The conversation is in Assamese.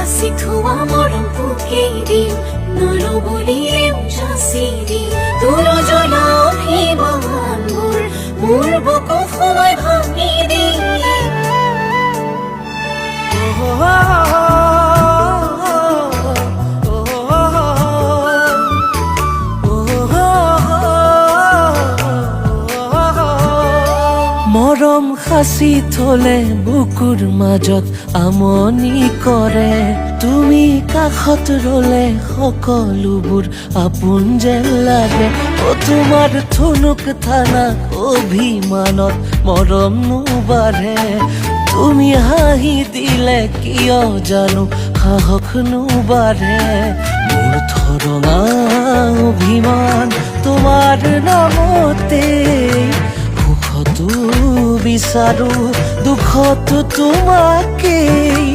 সাঁচি থোৱা মৰম বুকেই দিম নল'বলিও যাচি দিম তোৰ জ্বলা অভিমানবোৰ মোৰ বুকু সোমাই ভাঙি দিম মৰম সাঁচি থলে বুকুৰ মাজত আমনি কৰে তুমি কাষত ৰলে সকলোবোৰ আপোন যেন লাগে অ তোমাৰ থুনুক থানা অভিমানত মৰম নুবাঢ়ে তুমি হাঁহি দিলে কিয় জানো সাহস নুবাঢ়ে মোৰ থৰঙা অভিমান তোমাৰ নামতে সুখতো বিচাৰো দুখতো তোমাকেই